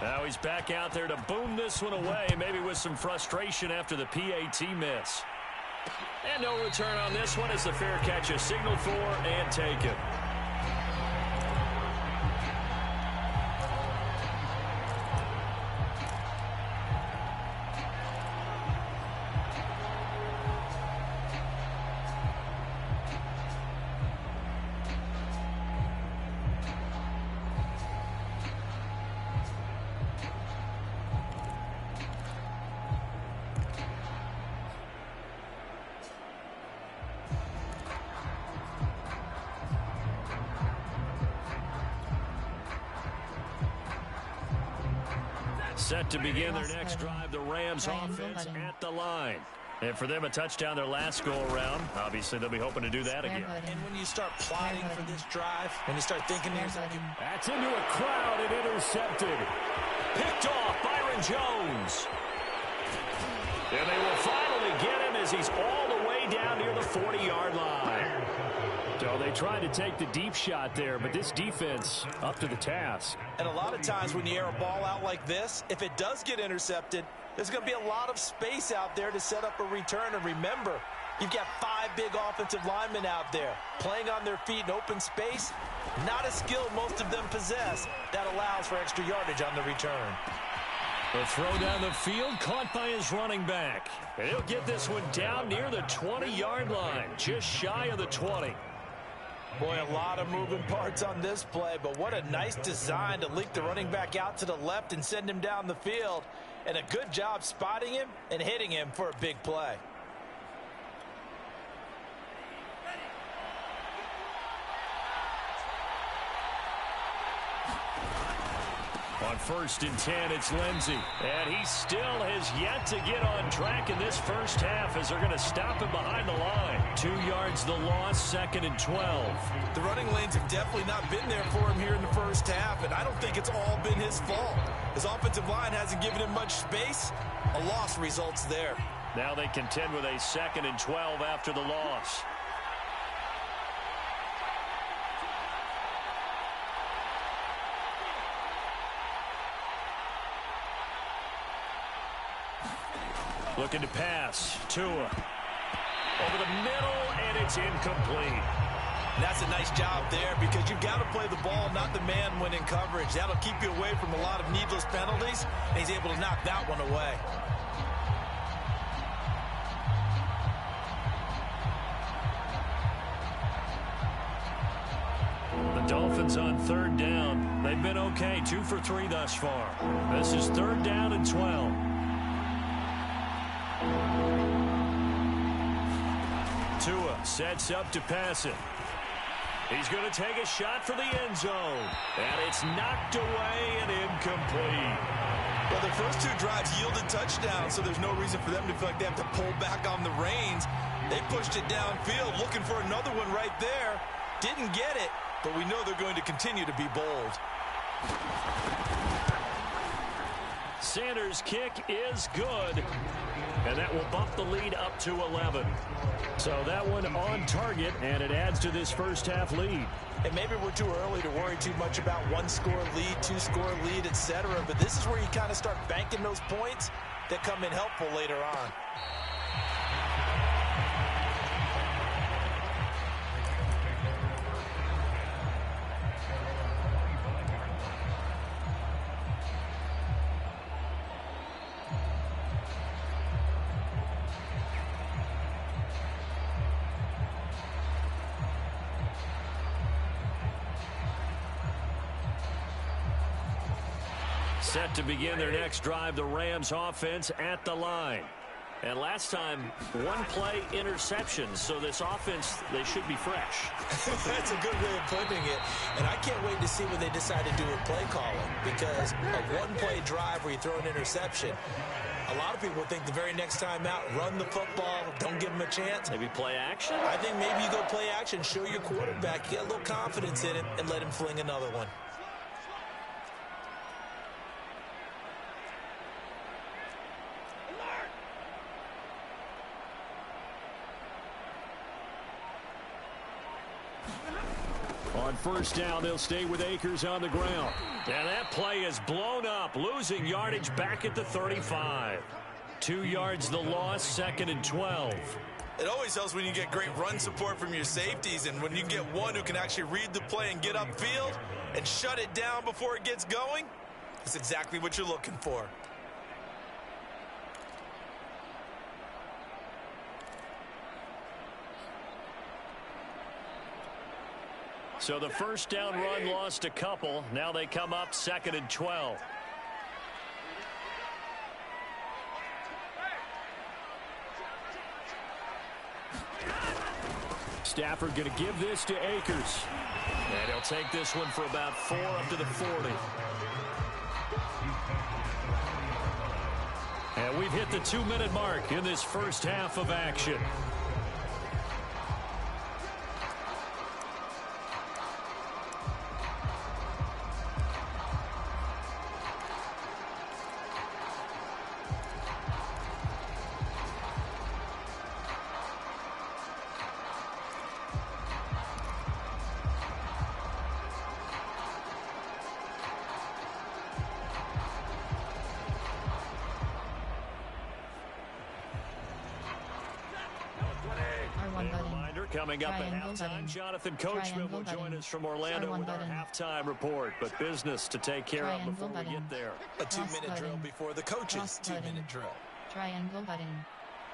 Now he's back out there to boom this one away, maybe with some frustration after the PAT miss. And no return on this one as the fair catch is signaled for and taken. Set to begin their next drive, the Rams offense at the line. And for them, a touchdown their last go-around. Obviously, they'll be hoping to do that again. And when you start plotting for this drive, when you start thinking to yourself, that's into a crowd and intercepted. Picked off, Byron Jones. And they will finally get him as he's all the way down near the 40-yard line. So they tried to take the deep shot there, but this defense up to the task. And a lot of times when you air a ball out like this, if it does get intercepted, there's going to be a lot of space out there to set up a return. And remember, you've got 5 big offensive linemen out there playing on their feet in open space. Not a skill most of them possess that allows for extra yardage on the return. The throw down the field, caught by his running back. And he'll get this one down near the 20-yard line, just shy of the 20. Boy, a lot of moving parts on this play, but what a nice design to leak the running back out to the left and send him down the field. And a good job spotting him and hitting him for a big play. On 1st and 10, it's Lindsey. And he still has yet to get on track in this first half as they're going to stop him behind the line. 2 yards the loss, 2nd and 12. The running lanes have definitely not been there for him here in the first half, and I don't think it's all been his fault. His offensive line hasn't given him much space. A loss results there. Now they contend with a 2nd and 12 after the loss. Looking to pass. Tua. Over the middle, and it's incomplete. That's a nice job there because you've got to play the ball, not the man when in coverage. That'll keep you away from a lot of needless penalties, and he's able to knock that one away. The Dolphins on 3rd down. They've been okay, 2 for 3 thus far. This is 3rd down and 12. Tua sets up to pass it. He's going to take a shot for the end zone. And it's knocked away and incomplete. Well, their first 2 drives yielded touchdowns, so there's no reason for them to feel like they have to pull back on the reins. They pushed it downfield, looking for another one right there. Didn't get it, but we know they're going to continue to be bold. Sanders' kick is good. And that will bump the lead up to 11. So that one on target, and it adds to this first half lead. And maybe we're too early to worry too much about 1-score lead, 2-score lead, etc. But this is where you kind of start banking those points that come in helpful later on. Set to begin their next drive, the Rams offense at the line. And last time, 1-play interceptions. So this offense, they should be fresh. That's a good way of putting it. And I can't wait to see what they decide to do with play calling. Because a 1-play drive where you throw an interception, a lot of people think the very next time out, run the football, don't give them a chance. Maybe play action? I think maybe you go play action, show your quarterback, get a little confidence in him, and let him fling another one. On first down, they'll stay with Akers on the ground. And that play is blown up, losing yardage back at the 35. 2 yards the loss, 2nd and 12. It always helps when you get great run support from your safeties, and when you get one who can actually read the play and get upfield and shut it down before it gets going, that's exactly what you're looking for. So the first down run lost a couple. Now they come up 2nd and 12. Stafford going to give this to Akers. And he'll take this one for about 4 up to the 40. And we've hit the 2-minute mark in this first half of action. Coming up at halftime, Jonathan Coachman will join us from Orlando with our halftime report. But business to take care of before we get there. A 2-minute drill before the coach's 2-minute drill. Triangle button.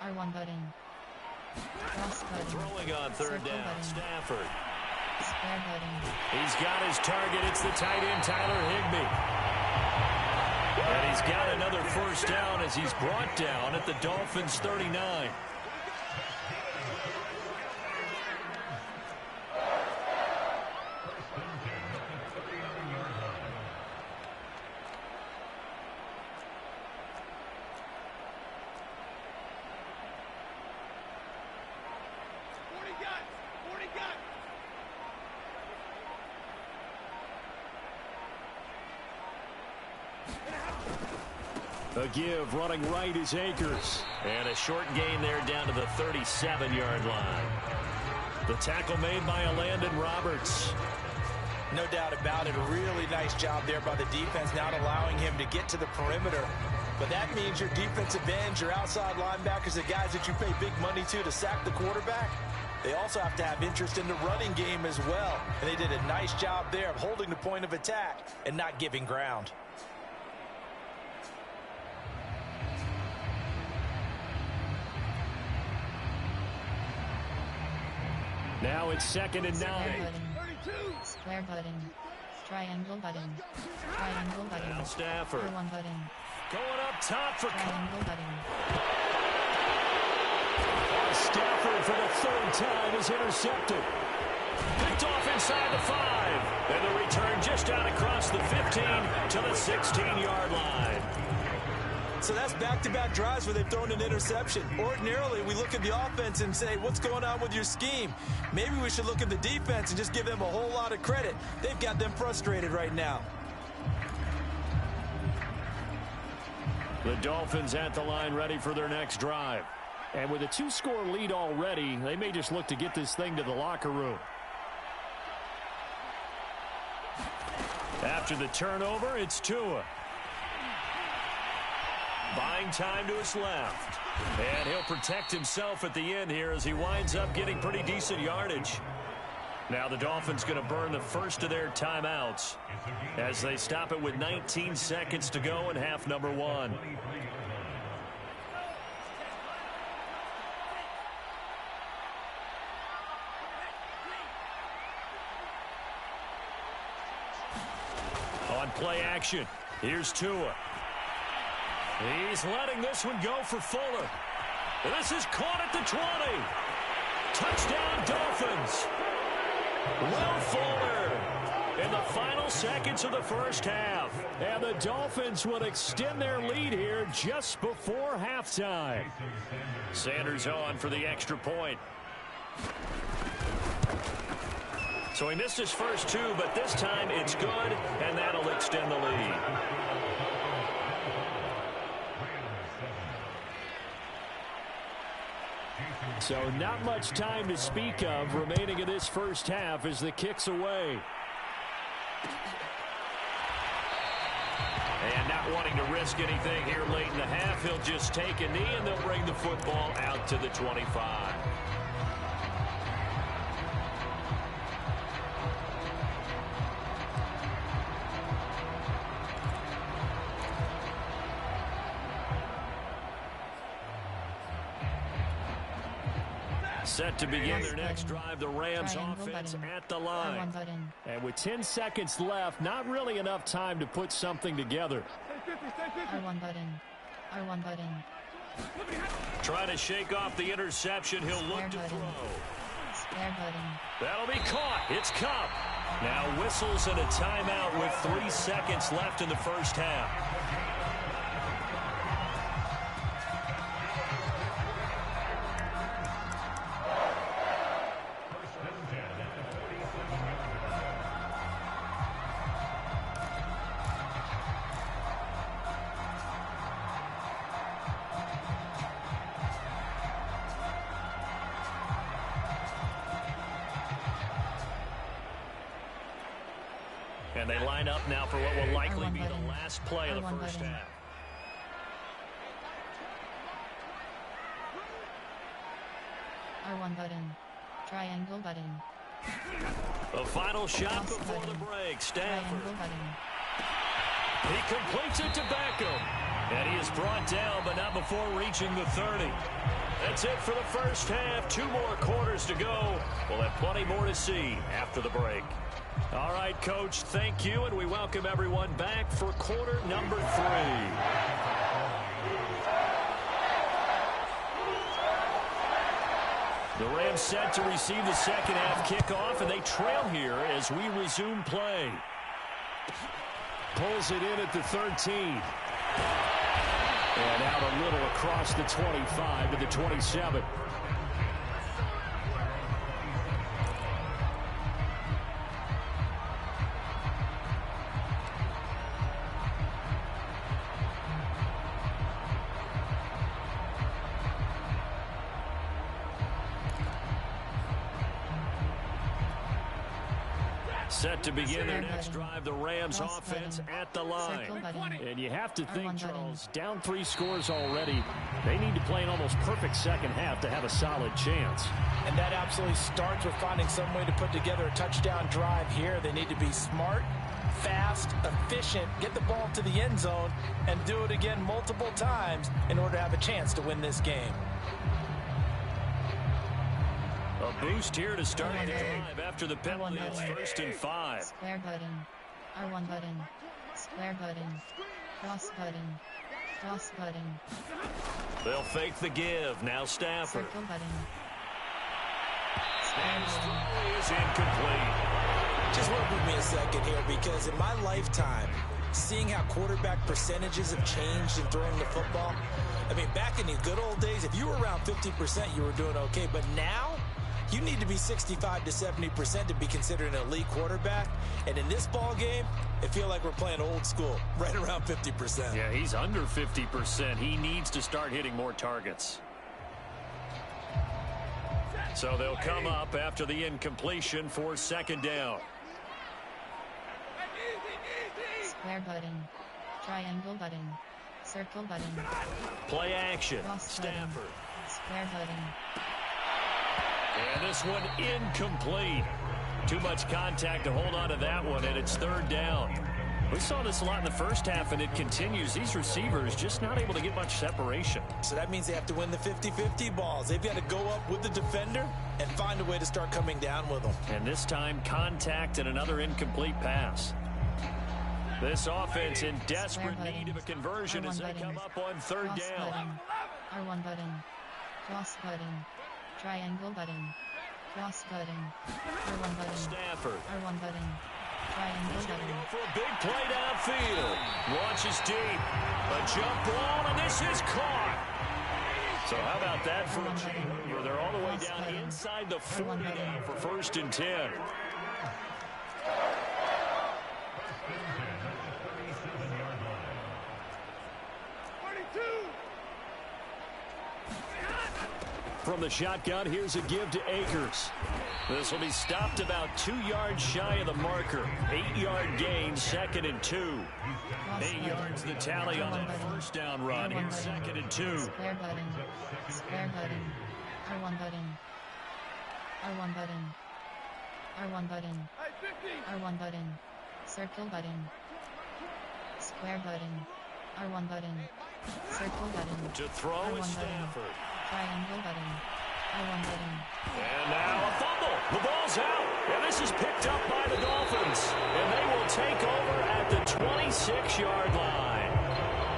R1 button. Cross button. Throwing on third down, Stafford. Square button. He's got his target. It's the tight end, Tyler Higbee. And he's got another first down as he's brought down at the Dolphins' 39. A give, running right is Akers. And a short gain there down to the 37-yard line. The tackle made by Landon Roberts. No doubt about it. A really nice job there by the defense, not allowing him to get to the perimeter. But that means your defensive ends, your outside linebackers, the guys that you pay big money to sack the quarterback, they also have to have interest in the running game as well. And they did a nice job there of holding the point of attack and not giving ground. Now it's 2nd and 9. Square button. Triangle button. Triangle button. Now Stafford. R1 button. Going up top for Triangle button. Stafford for the 3rd time is intercepted. Picked off inside the 5. And the return just out across the 15 to the 16-yard line. So that's back-to-back drives where they've thrown an interception. Ordinarily, we look at the offense and say, what's going on with your scheme? Maybe we should look at the defense and just give them a whole lot of credit. They've got them frustrated right now. The Dolphins at the line ready for their next drive. And with a 2-score lead already, they may just look to get this thing to the locker room. After the turnover, it's Tua. Buying time to his left. And he'll protect himself at the end here as he winds up getting pretty decent yardage. Now the Dolphins going to burn the first of their timeouts as they stop it with 19 seconds to go in half number 1. On play action, here's Tua. He's letting this one go for Fuller. This is caught at the 20. Touchdown, Dolphins. Will Fuller in the final seconds of the first half. And the Dolphins would extend their lead here just before halftime. Sanders on for the extra point. So he missed his first 2, but this time it's good, and that'll extend the lead. So not much time to speak of remaining in this first half as the kick's away. And not wanting to risk anything here late in the half, he'll just take a knee and they'll bring the football out to the 25. Set to begin their next drive, the Rams offense at the line. And with 10 seconds left, not really enough time to put something together. R1 button. R1 button. Trying to shake off the interception. He'll look to throw. Square button. That'll be caught. It's Cup. Now whistles and a timeout with 3 seconds left in the first half. And they line up now for what will likely be the last play of the first half. R1 button. Triangle button. The final shot before the break. Stafford. Triangle button. He completes it to Beckham. And he is brought down, but not before reaching the 30. That's it for the first half. 2 more quarters to go. We'll have plenty more to see after the break. All right, Coach, thank you, and we welcome everyone back for quarter number 3. The Rams set to receive the second half kickoff, and they trail here as we resume play. Pulls it in at the 13. And out a little across the 25 to the 27. Set to begin their next drive, the Rams offense at the line. And you have to think, Charles, down 3 scores already. They need to play an almost perfect second half to have a solid chance. And that absolutely starts with finding some way to put together a touchdown drive here. They need to be smart, fast, efficient, get the ball to the end zone, and do it again multiple times in order to have a chance to win this game. A boost here to start the drive after the penalty. It's 1st and 5. Square button. R1 button. Square button. Cross button. Cross button. They'll fake the give. Now Stafford. Circle button. And his throw is incomplete. Just work with me a second here, because in my lifetime, seeing how quarterback percentages have changed in throwing the football, I mean, back in the good old days, if you were around 50%, you were doing okay. But now, you need to be 65 to 70% to be considered an elite quarterback. And in this ball game, I feel like we're playing old school, right around 50%. Yeah, he's under 50%. He needs to start hitting more targets. So they'll come up after the incompletion for second down. Square button. Triangle button. Circle button. Play action. Cross Stafford. button. Square button. And this one incomplete. Too much contact to hold on to that one, and it's 3rd down. We saw this a lot in the first half, and it continues. These receivers just not able to get much separation. So that means they have to win the 50-50 balls. They've got to go up with the defender and find a way to start coming down with them. And this time, contact and another incomplete pass. This offense in desperate need of a conversion as they come up on 3rd Cross down. button. R1 button. Cross button. Triangle button. Cross button. R1 button. Stafford. R1 button. Triangle button. For a big play downfield. Launches deep. A jump ball, and this is caught. So how about that for a change? They're all the way down inside the 40 now for 1st and 10. From the shotgun, here's a give to Akers. This will be stopped about 2 yards shy of the marker. 8-yard gain, 2nd and 2. 8 yards the tally on that first down run. Here's 2nd and 2. Square button. Square button. R1 button. R1 button. R1 button. R1 button. Circle button. Square button. R1 button. Circle button. To throw R1 is button. Stafford. Triangle button. R1 button. And now a fumble. The ball's out. And this is picked up by the Dolphins. And they will take over at the 26-yard line.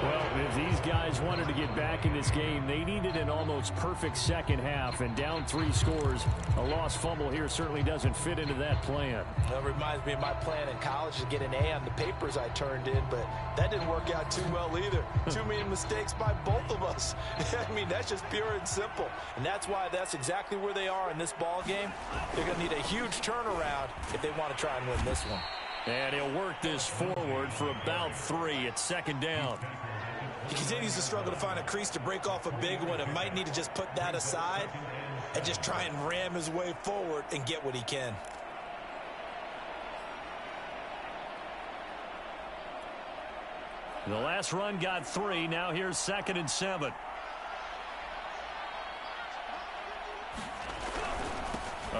Well, if these guys wanted to get back in this game, they needed an almost perfect second half. And down 3 scores, a lost fumble here certainly doesn't fit into that plan. That reminds me of my plan in college to get an A on the papers I turned in, but that didn't work out too well either. Too many mistakes by both of us. I mean, that's just pure and simple. And that's why that's exactly where they are in this ball game. They're going to need a huge turnaround if they want to try and win this one. And he'll work this forward for about 3. It's 2nd down. He continues to struggle to find a crease to break off a big one and might need to just put that aside and just try and ram his way forward and get what he can. The last run got 3. Now here's 2nd and 7.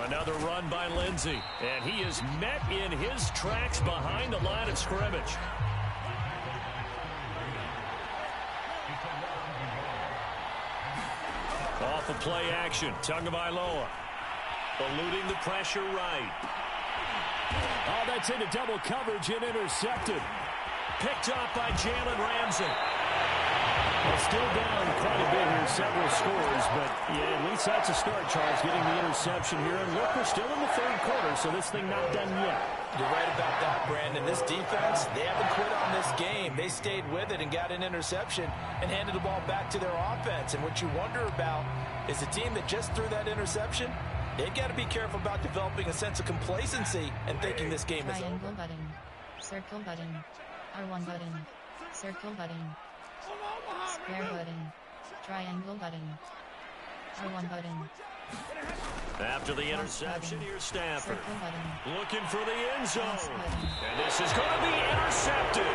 Another run by Lindsey. And he is met in his tracks behind the line of scrimmage. Off of play action. Tagovailoa eluding the pressure right. Oh, that's into double coverage and intercepted. Picked off by Jalen Ramsey. Well, still down quite a bit here, several scores, but yeah, at least that's a start, Charles, getting the interception here. And look, we're still in the 3rd quarter, so this thing not done yet. You're right about that, Brandon. This defense, they haven't quit on this game. They stayed with it and got an interception and handed the ball back to their offense. And what you wonder about is the team that just threw that interception, they've got to be careful about developing a sense of complacency and thinking this game is over. Triangle button. Circle button. R1 button. Circle button. Square button. Triangle button. R1 button. After the interception, here's Stafford. Circle button. Looking for the end zone. Button. And this is going to be intercepted.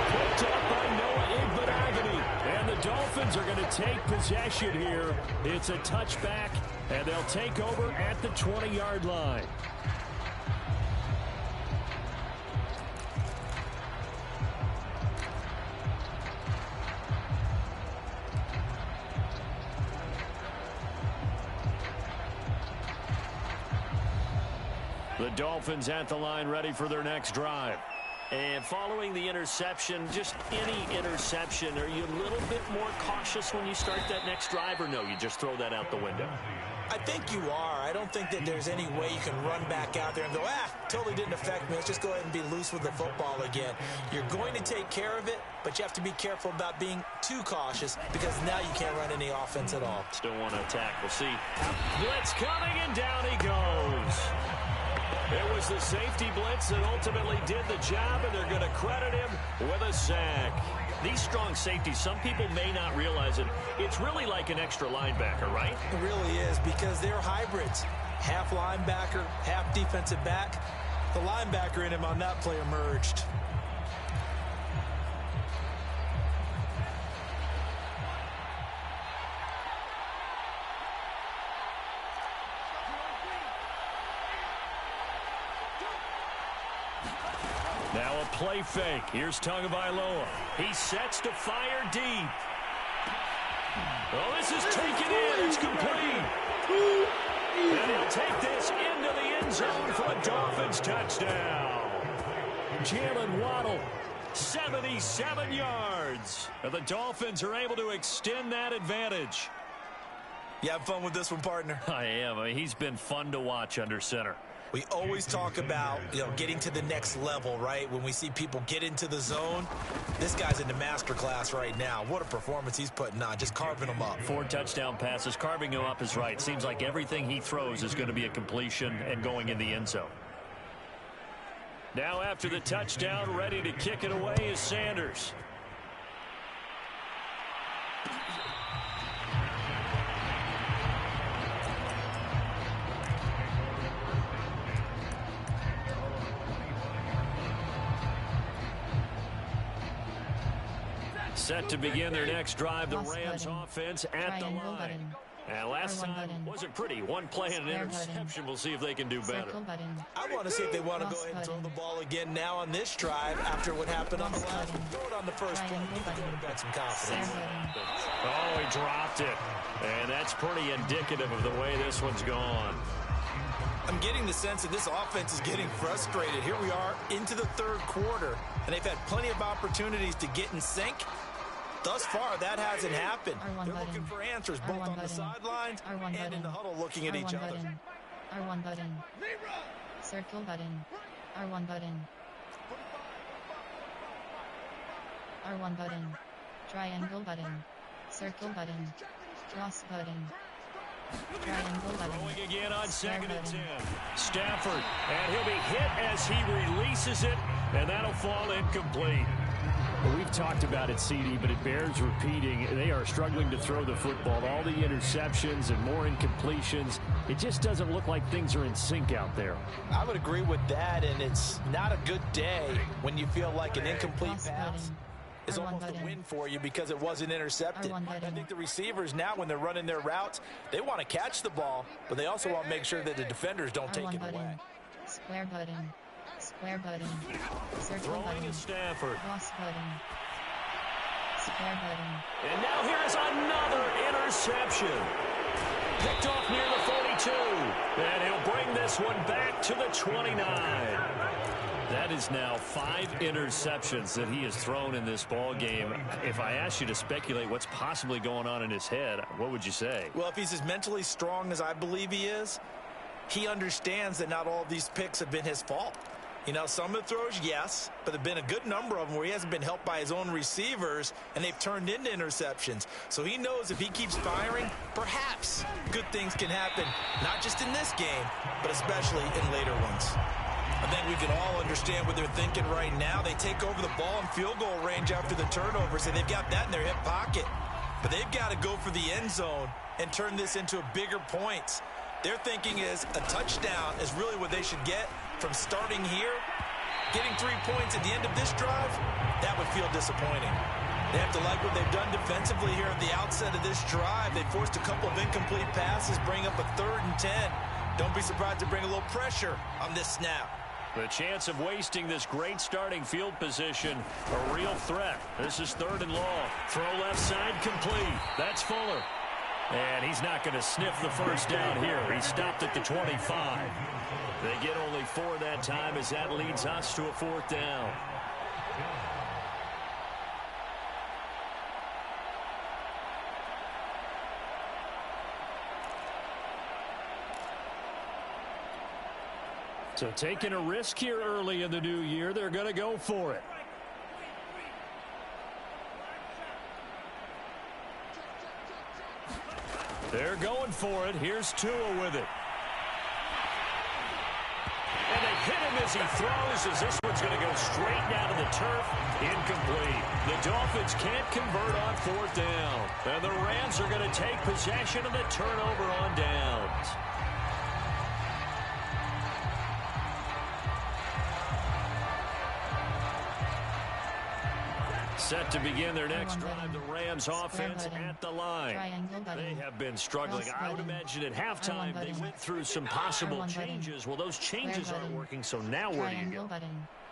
Picked up by Noah Igbenogany. And the Dolphins are going to take possession here. It's a touchback, and they'll take over at the 20-yard line. The Dolphins at the line, ready for their next drive. And following the interception, just any interception, are you a little bit more cautious when you start that next drive, or no, you just throw that out the window? I think you are. I don't think that there's any way you can run back out there and go, totally didn't affect me. Let's just go ahead and be loose with the football again. You're going to take care of it, but you have to be careful about being too cautious because now you can't run any offense at all. Still want to attack. We'll see. Blitz coming, and down he goes. It was the safety blitz that ultimately did the job, and they're going to credit him with a sack. These strong safeties, some people may not realize it. It's really like an extra linebacker, right? It really is, because they're hybrids. Half linebacker, half defensive back. The linebacker in him on that play emerged. Now a play fake. Here's Tagovailoa. He sets to fire deep. Oh, this is taken in. It's complete. And he'll take this into the end zone for a Dolphins touchdown. Jalen Waddle, 77 yards. And the Dolphins are able to extend that advantage. You have fun with this one, partner? I am. I mean, he's been fun to watch under center. We always talk about, getting to the next level, right? When we see people get into the zone, this guy's in the master class right now. What a performance he's putting on, just carving them up. 4 touchdown passes. Carving him up is right. Seems like everything he throws is going to be a completion and going in the end zone. Now after the touchdown, ready to kick it away is Sanders. Set to begin their next drive, the Cross Rams button. offense at the Triangle line. button. And last R1 time button. wasn't pretty. One play and an Square interception. button. We'll see if they can do better. Circle button. I want to see if they want to go Cross ahead and throw button. the ball again now on this drive after what happened on the Cross last one. button. Throw it on the first play. Triangle Give the button. quarterback some Square confidence. button. Oh, he dropped it. And that's pretty indicative of the way this one's gone. I'm getting the sense that this offense is getting frustrated. Here we are into the third quarter, and they've had plenty of opportunities to get in sync. Thus far, that hasn't happened. R1 They're button. looking for answers both R1 on the button. sidelines R1 and button. in the huddle looking at R1 each other. button. R1 button. Circle button. R1 button. R1 button. Triangle button. Circle button. Cross button. Triangle button. Throwing again on Square second and button. 10. Stafford, and he'll be hit as he releases it, and that'll fall incomplete. Well, we've talked about it, CD, but it bears repeating. They are struggling to throw the football. All the interceptions and more incompletions. It just doesn't look like things are in sync out there. I would agree with that, and it's not a good day when you feel like an incomplete Cross pass button. is R1 almost a button. win for you because it wasn't intercepted. R1 I button. think the receivers now, when they're running their routes, they want to catch the ball, but they also want to make sure that the defenders don't take R1 it button. away. Square button. Square button. Circle Throwing button. is Stafford. Cross button. Square button. And now here's another interception. Picked off near the 42. And he'll bring this one back to the 29. That is now 5 interceptions that he has thrown in this ball game. If I asked you to speculate what's possibly going on in his head, what would you say? Well, if he's as mentally strong as I believe he is, he understands that not all of these picks have been his fault. You know, some of the throws, yes, but there have been a good number of them where he hasn't been helped by his own receivers, and they've turned into interceptions. So he knows if he keeps firing, perhaps good things can happen, not just in this game, but especially in later ones. I think we can all understand what they're thinking right now. They take over the ball in field goal range after the turnover, so they've got that in their hip pocket. But they've got to go for the end zone and turn this into a bigger points. Their thinking is a touchdown is really what they should get from starting here. Getting 3 points at the end of this drive, that would feel disappointing. They have to like what they've done defensively here at the outset of this drive. They forced a couple of incomplete passes, bring up a 3rd and 10. Don't be surprised to bring a little pressure on this snap. The chance of wasting this great starting field position, a real threat. This is 3rd and long. Throw left side complete. That's Fuller. And he's not going to sniff the first down here. He stopped at the 25. They get only 4 that time as that leads us to a 4th down. So taking a risk here early in the new year, they're going to go for it. They're going for it. Here's Tua with it. And they hit him as he throws, as this one's going to go straight down to the turf. Incomplete. The Dolphins can't convert on 4th down. And the Rams are going to take possession of the turnover on downs. Set to begin their next drive, the Rams offense at the line. They have been struggling. I would imagine at halftime they went through some possible changes. Well, those changes aren't working, so now where do you go?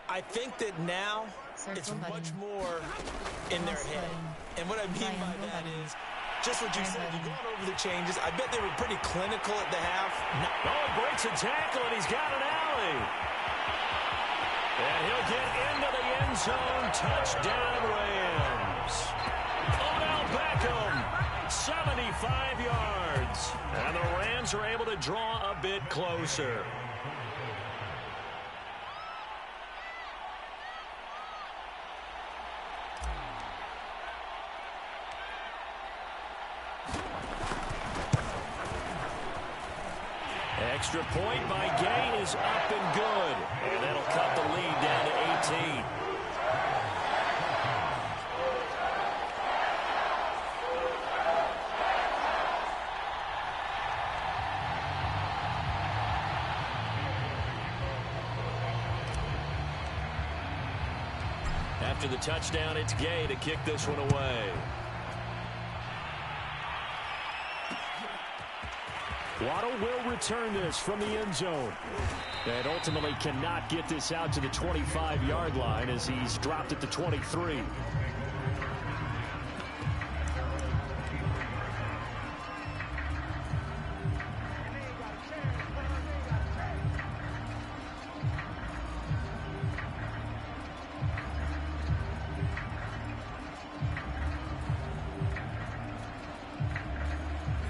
I think that now it's much more in their head. And what I mean by that is just what you said. You've gone over the changes. I bet they were pretty clinical at the half. Oh, he breaks a tackle, and he's got an alley. And he'll get into the end zone. Touchdown, Rams. Odell Beckham, 75 yards. And the Rams are able to draw a bit closer. Extra point by Gay is up and good. And that'll cut the lead down to 18. At after the touchdown, it's Gay to kick this one away. Waddle will return this from the end zone. And ultimately cannot get this out to the 25-yard line as he's dropped at the 23.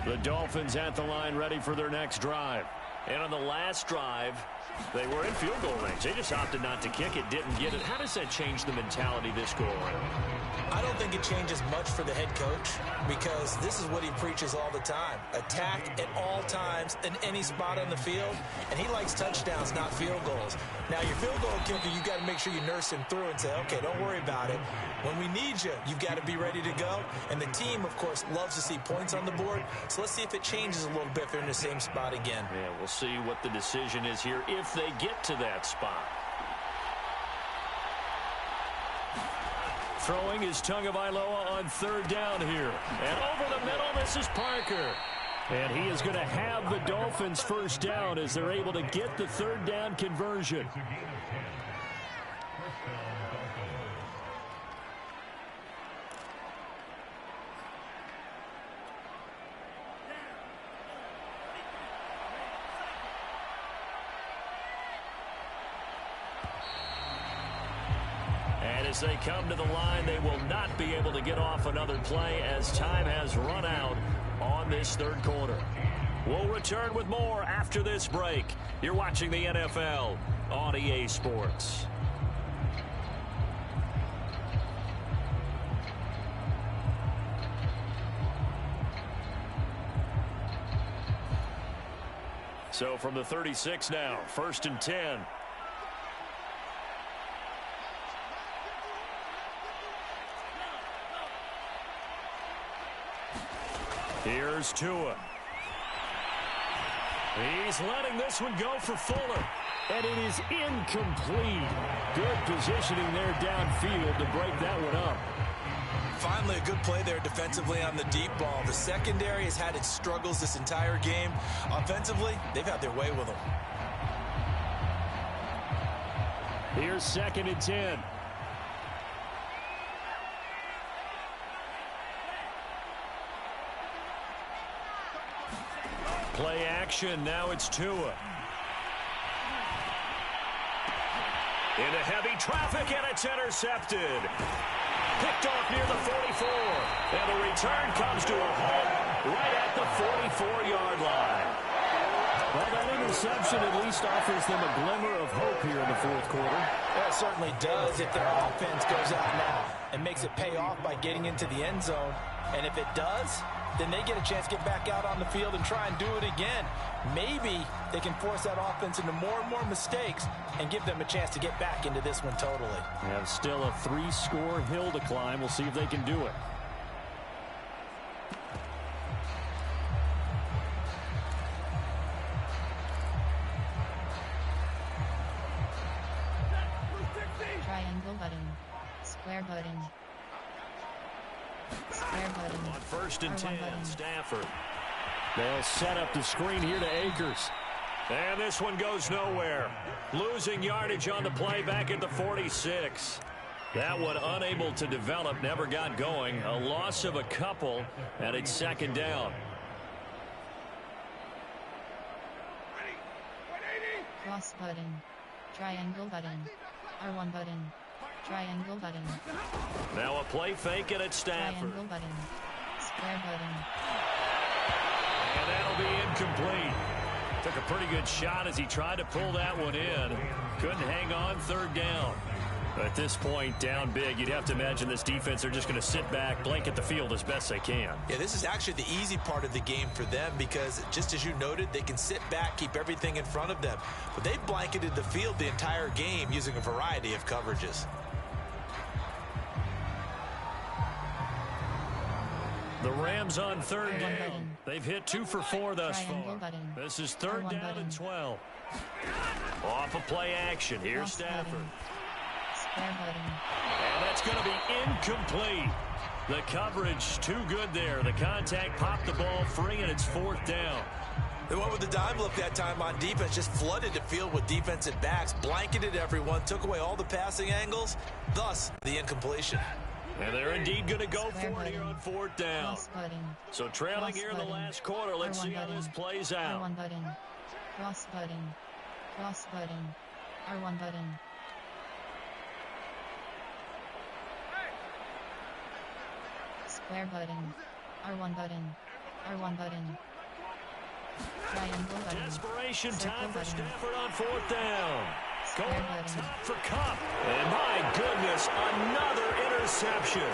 The Dolphins at the line ready for their next drive. And on the last drive, they were in field goal range. They just opted not to kick it, didn't get it. How does that change the mentality this go around? I don't think it changes much for the head coach because this is what he preaches all the time. Attack at all times in any spot on the field, and he likes touchdowns, not field goals. Now, your field goal kicker, you've got to make sure you nurse him through and say, okay, don't worry about it. When we need you, you've got to be ready to go. And the team, of course, loves to see points on the board. So let's see if it changes a little bit if they're in the same spot again. Yeah, we'll see what the decision is here if they get to that spot. Throwing is Tagovailoa on third down here. And over the middle, this is Parker. And he is going to have the Dolphins first down as they're able to get the third down conversion. As they come to the line, they will not be able to get off another play as time has run out on this third quarter. We'll return with more after this break. You're watching the NFL on EA Sports. So from the 36 now, 1st and 10. Here's Tua. He's letting this one go for Fuller. And it is incomplete. Good positioning there downfield to break that one up. Finally, a good play there defensively on the deep ball. The secondary has had its struggles this entire game. Offensively, they've had their way with them. Here's 2nd and 10. Play action. Now it's Tua. Into heavy traffic, and it's intercepted. Picked off near the 44. And the return comes to a halt right at the 44-yard line. Well, that interception at least offers them a glimmer of hope here in the fourth quarter. Well, it certainly does if their offense goes out now and makes it pay off by getting into the end zone. And if it does, then they get a chance to get back out on the field and try and do it again. Maybe they can force that offense into more and more mistakes and give them a chance to get back into this one totally. They have still a 3-score hill to climb. We'll see if they can do it. Triangle button. Square button. Square button. On 1st and 10, Stafford. They'll set up the screen here to Akers. And this one goes nowhere. Losing yardage on the play back at the 46. That one unable to develop, never got going. A loss of a couple, and it's 2nd down. Cross button. Triangle button. R1 button. Triangle button. Now a play fake, and it's Stafford. Triangle button. Square button. And that'll be incomplete. Took a pretty good shot as he tried to pull that one in. Couldn't hang on, 3rd down. At this point, down big, you'd have to imagine this defense are just going to sit back, blanket the field as best they can. Yeah, this is actually the easy part of the game for them because, just as you noted, they can sit back, keep everything in front of them. But they've blanketed the field the entire game using a variety of coverages. The Rams on 3rd down. They've hit 2 for 4 thus far. This is 3rd down and 12. Off a play action. Here's Stafford. Square button. And that's going to be incomplete. The coverage too good there. The contact popped the ball free, and it's 4th down. They went with the dime look that time on defense, just flooded the field with defensive backs, blanketed everyone, took away all the passing angles, thus the incompletion. And they're indeed going to go for it here on 4th down. So trailing here in the last quarter, let's see how this plays out. R1 button. Cross button. Cross button. R1 button. Square button. R1 button. R1 button. Triangle button. Desperation Circle time for button. Stafford on 4th down. Square Going button. top for Cup. And my goodness, another interception.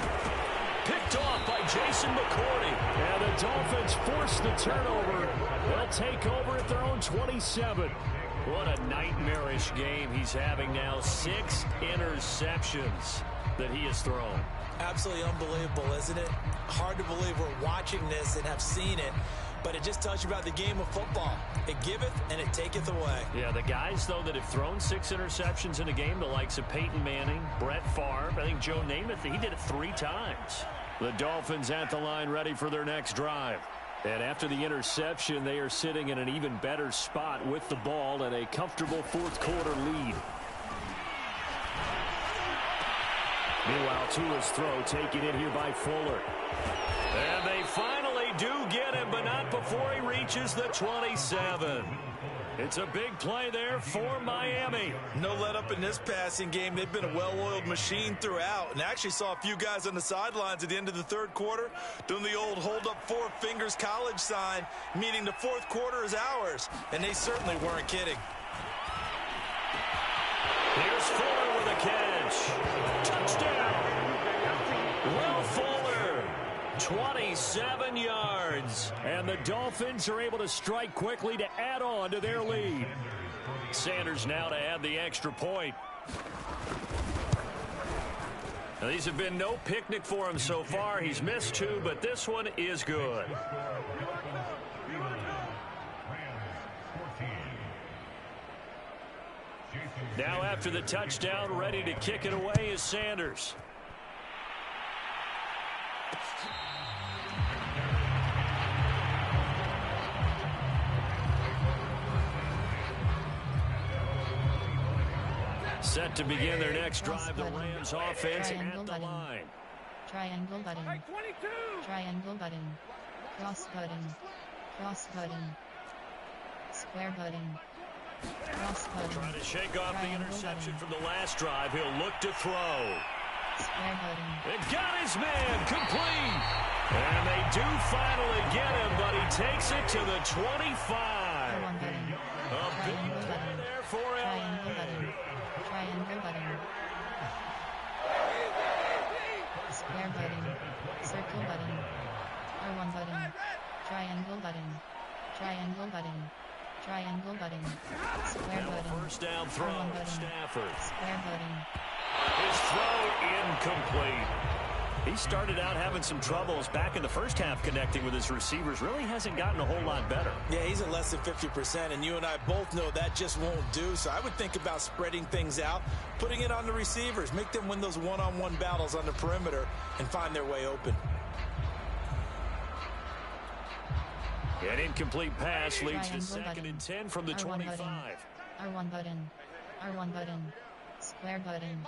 Picked off by Jason McCourty. And the Dolphins force the turnover. They'll take over at their own 27. What a nightmarish game he's having now. 6 interceptions that he has thrown. Absolutely unbelievable, isn't it? Hard to believe we're watching this and have seen it, but it just tells you about the game of football. It giveth and it taketh away. Yeah, the guys, though, that have thrown 6 interceptions in a game, the likes of Peyton Manning, Brett Favre, I think Joe Namath, he did it 3 times. The Dolphins at the line ready for their next drive. And after the interception, they are sitting in an even better spot with the ball and a comfortable 4th quarter lead. Meanwhile, Tua's throw taken in here by Fuller. And they finally do get him, but not before he reaches the 27. It's a big play there for Miami. No let up in this passing game. They've been a well-oiled machine throughout. And actually saw a few guys on the sidelines at the end of the 3rd quarter doing the old hold up 4 fingers college sign, meaning the 4th quarter is ours. And they certainly weren't kidding. Here's Fuller with a catch. Touchdown. Will Fuller, 27 yards. And the Dolphins are able to strike quickly to add on to their lead. Sanders now to add the extra point. Now, these have been no picnic for him so far. He's missed 2, but this one is good. Now after the touchdown, ready to kick it away is Sanders. Set to begin their next drive, the Rams offense at the line. Triangle button. Triangle button. Cross button. Cross button. Square button. Cross button. Trying to shake off the Triangle interception button. from the last drive. He'll look to throw. Square button. It got his man complete. And they do finally get him, but he takes it to the 25. R1 button. A big Triangle play button. there for Triangle LA. button. Triangle button. Square button. Circle button. R1 button. Triangle button. Triangle button. Triangle button. Square Now a button. first down throw, R1 button. Stafford. Square button. His throw incomplete. He started out having some troubles back in the first half connecting with his receivers. Really hasn't gotten a whole lot better. Yeah, he's at less than 50%, and you and I both know that just won't do. So I would think about spreading things out, putting it on the receivers, make them win those one-on-one battles on the perimeter and find their way open. An incomplete pass leads to Triangle 2nd button. and 10 from the R1 25. R1 button. R1 button. Square button.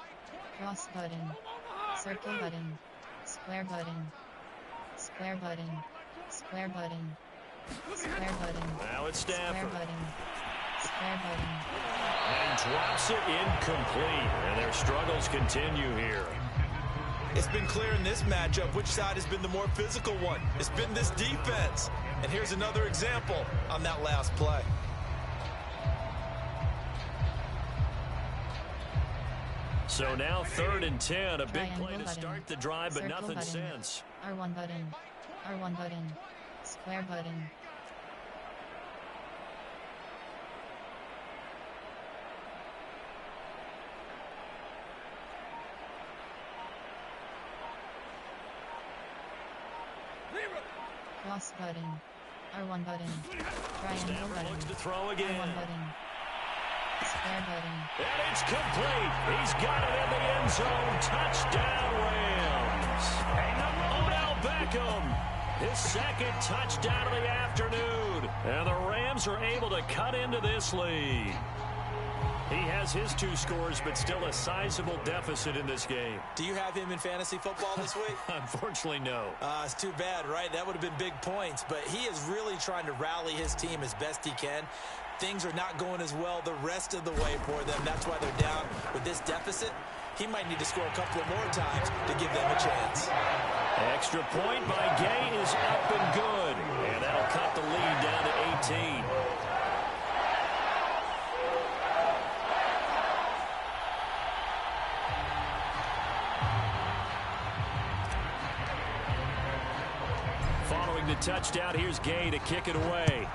Cross button. Circle button. Square button. Square button. Square button. Square button. Now it's Square Stafford. button. Square button. And drops it incomplete. And their struggles continue here. It's been clear in this matchup which side has been the more physical one. It's been this defense. And here's another example on that last play. So now 3rd and 10. A big Triangle play to button. start the drive, but Circle nothing button. since. R1 button. R1 button. Square button. Cross button. R1 button. Triangle Stafford button. looks to throw again. R1 button. Square button. And it's complete. He's got it in the end zone. Touchdown, Rams. Odell Beckham, his second touchdown of the afternoon. And the Rams are able to cut into this lead. He has his 2 scores, but still a sizable deficit in this game. Do you have him in fantasy football this week? Unfortunately, no. It's too bad, right? That would have been big points. But he is really trying to rally his team as best he can. Things are not going as well the rest of the way for them. That's why they're down with this deficit. He might need to score a couple of more times to give them a chance. Extra point by Gay is up and good. And that'll cut the lead down to 18. Following the touchdown, here's Gay to kick it away.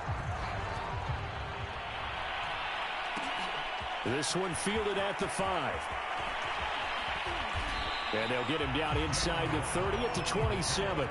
This one fielded at the 5. And they'll get him down inside the 30 at the 27.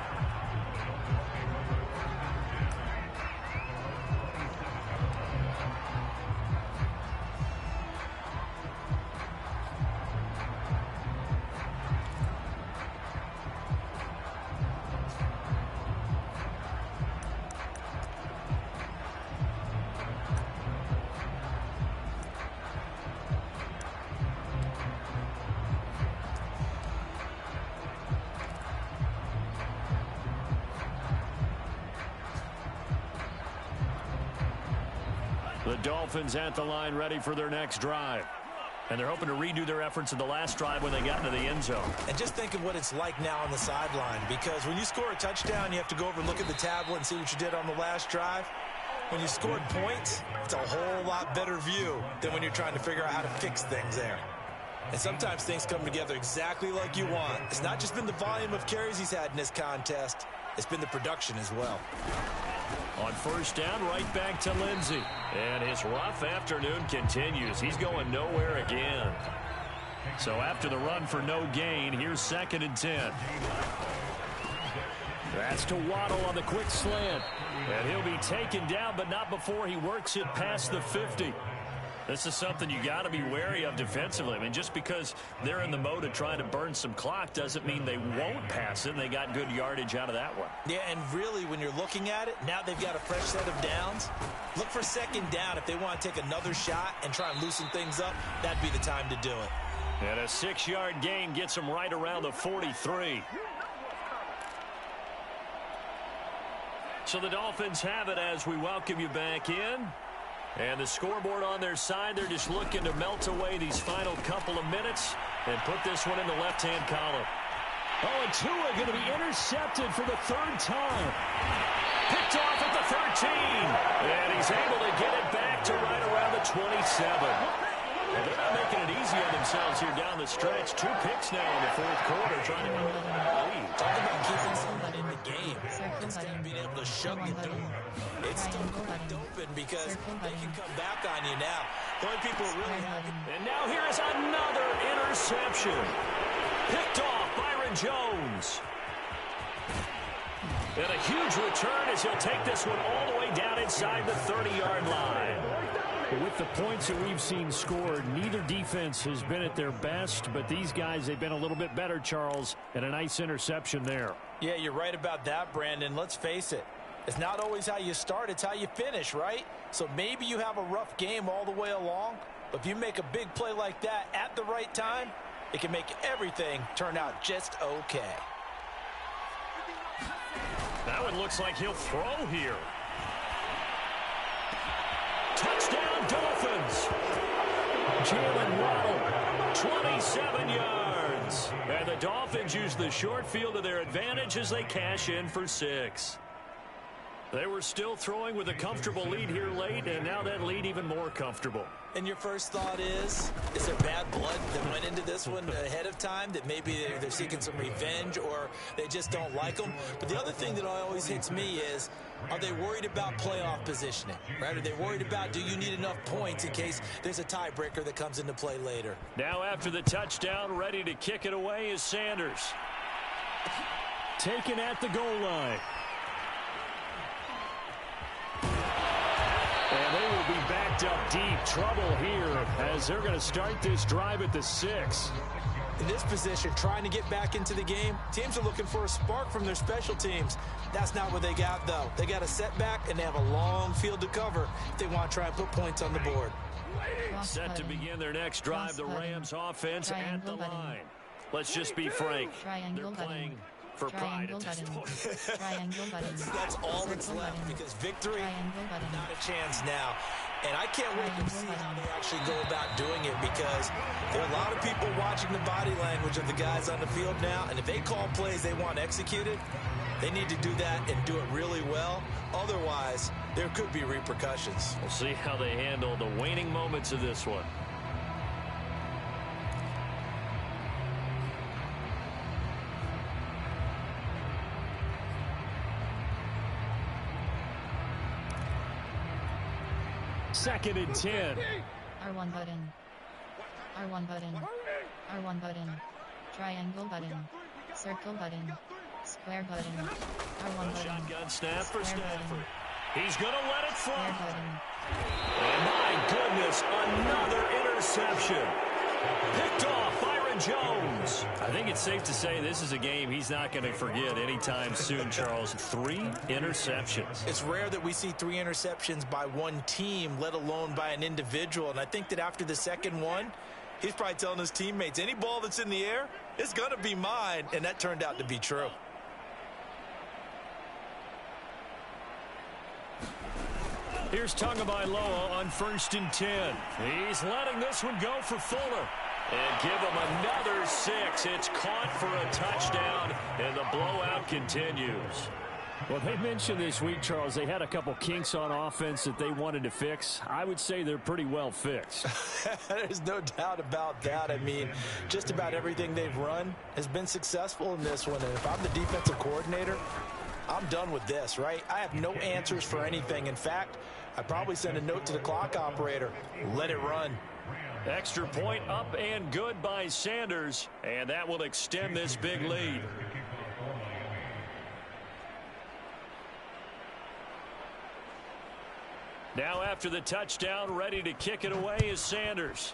The Dolphins at the line ready for their next drive. And they're hoping to redo their efforts in the last drive when they got into the end zone. And just think of what it's like now on the sideline, because when you score a touchdown, you have to go over and look at the tablet and see what you did on the last drive. When you scored points, it's a whole lot better view than when you're trying to figure out how to fix things there. And sometimes things come together exactly like you want. It's not just been the volume of carries he's had in this contest. It's been the production as well. On first down, right back to Lindsey. And his rough afternoon continues. He's going nowhere again. So after the run for no gain, here's 2nd and 10. That's to Waddle on the quick slant. And he'll be taken down, but not before he works it past the 50. This is something you got to be wary of defensively. I mean, just because they're in the mode of trying to burn some clock doesn't mean they won't pass it. And they got good yardage out of that one. Yeah, and really, when you're looking at it, now they've got a fresh set of downs. Look for 2nd down. If they want to take another shot and try and loosen things up, that'd be the time to do it. And a 6-yard gain gets them right around the 43. So the Dolphins have it as we welcome you back in. And the scoreboard on their side, they're just looking to melt away these final couple of minutes and put this one in the left-hand column. Oh, and Tua going to be intercepted for the 3rd time. Picked off at the 13. And he's able to get it back to right around the 27. And they're not making it easy on themselves here down the stretch. 2 picks now in the 4th quarter trying to get the lead. Talk about keeping someone in the game instead of being able to shut the door. It's still cracked open because they can come back on you now. The only people who really happy. And now here is another interception. Picked off Byron Jones. And a huge return as he'll take this one all the way down inside the 30-yard line. With the points that we've seen scored, neither defense has been at their best, but these guys, they've been a little bit better, Charles, and a nice interception there. Yeah, you're right about that, Brandon. Let's face it. It's not always how you start, it's how you finish, right? So maybe you have a rough game all the way along, but if you make a big play like that at the right time, it can make everything turn out just okay. That one looks like he'll throw here. Touchdown, Dolphins. Jalen Waddle, 27 yards. And the Dolphins use the short field to their advantage as they cash in for 6. They were still throwing with a comfortable lead here late, and now that lead even more comfortable. And your first thought is there bad blood that went into this one ahead of time, that maybe they're seeking some revenge or they just don't like them? But the other thing that always hits me is, are they worried about playoff positioning, right? Are they worried about, do you need enough points in case there's a tiebreaker that comes into play later? Now after the touchdown, ready to kick it away is Sanders. Taken at the goal line. And they will will be backed up deep. Trouble here as they're going to start this drive at the 6. In this position, trying to get back into the game, teams are looking for a spark from their special teams. That's not what they got, though. They got a setback, and they have a long field to cover if they want to try and put points on the board. Set to begin their next drive, the Rams offense at the line. Let's just be frank. They're playing for pride at this point. That's all that's left because victory, not a chance now. And I can't wait to see how they actually go about doing it because there are a lot of people watching the body language of the guys on the field now. And if they call plays they want executed, they need to do that and do it really well. Otherwise, there could be repercussions. We'll see how they handle the waning moments of this one. Second and 10. R1 button. R1 button. R1 button. Triangle button. Circle button. Square button. R1 button. Shotgun snap for Stafford. He's going to let it fly. Square button. And my goodness, another interception. Picked off Byron Jones. I think it's safe to say this is a game he's not going to forget anytime soon, Charles. 3 interceptions. It's rare that we see 3 interceptions by one team, let alone by an individual. And I think that after the second one, he's probably telling his teammates, any ball that's in the air, it's going to be mine. And that turned out to be true. Here's Tagovailoa on 1st and 10. He's letting this one go for Fuller. And give him another 6. It's caught for a touchdown, and the blowout continues. Well, they mentioned this week, Charles, they had a couple kinks on offense that they wanted to fix. I would say they're pretty well fixed. There's no doubt about that. I mean, just about everything they've run has been successful in this one. And if I'm the defensive coordinator, I'm done with this, right? I have no answers for anything. In fact, I'd probably send a note to the clock operator. Let it run. Extra point up and good by Sanders, and that will extend this big lead. Now after the touchdown, ready to kick it away is Sanders.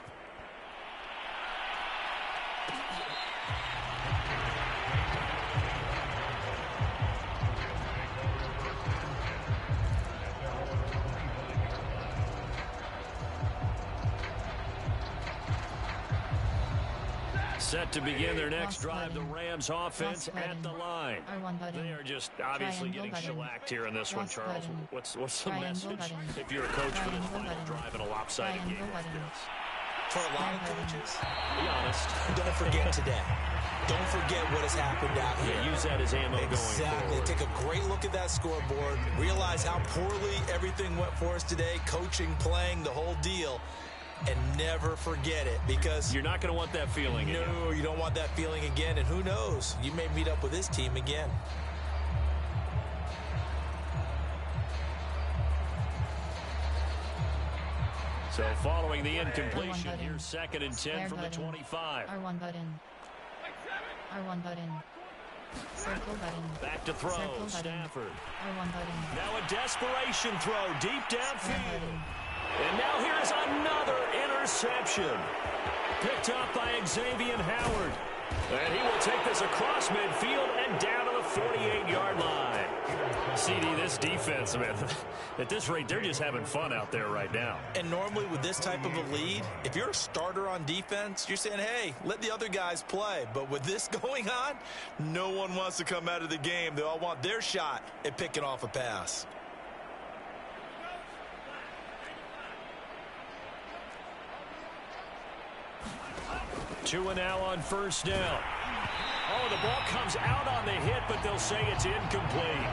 Set to begin their next drive, the Rams offense at the line. They are just obviously getting shellacked here in this one, Charles. What's the message if you're a coach for the final drive in a lopsided game like this? For a lot of coaches, be honest. Don't forget today. Don't forget what has happened out here. Yeah, use that as ammo going forward. Take a great look at that scoreboard. Realize how poorly everything went for us today. Coaching, playing, the whole deal. And never forget it, because you're not going to want that feeling again. No, you don't want that feeling again. And who knows? You may meet up with this team again. So following the incompletion, here's 2nd and 10 from the 25. R1 button. R1 button. Circle button. Back to throw. Stafford. R1 button. Now a desperation throw deep downfield. And now here's another interception. Picked up by Xavier Howard. And he will take this across midfield and down to the 48-yard line. CD, this defense, man, at this rate, they're just having fun out there right now. And normally with this type of a lead, if you're a starter on defense, you're saying, hey, let the other guys play. But with this going on, no one wants to come out of the game. They all want their shot at picking off a pass. Two and now on 1st down. Oh, the ball comes out on the hit, but they'll say it's incomplete.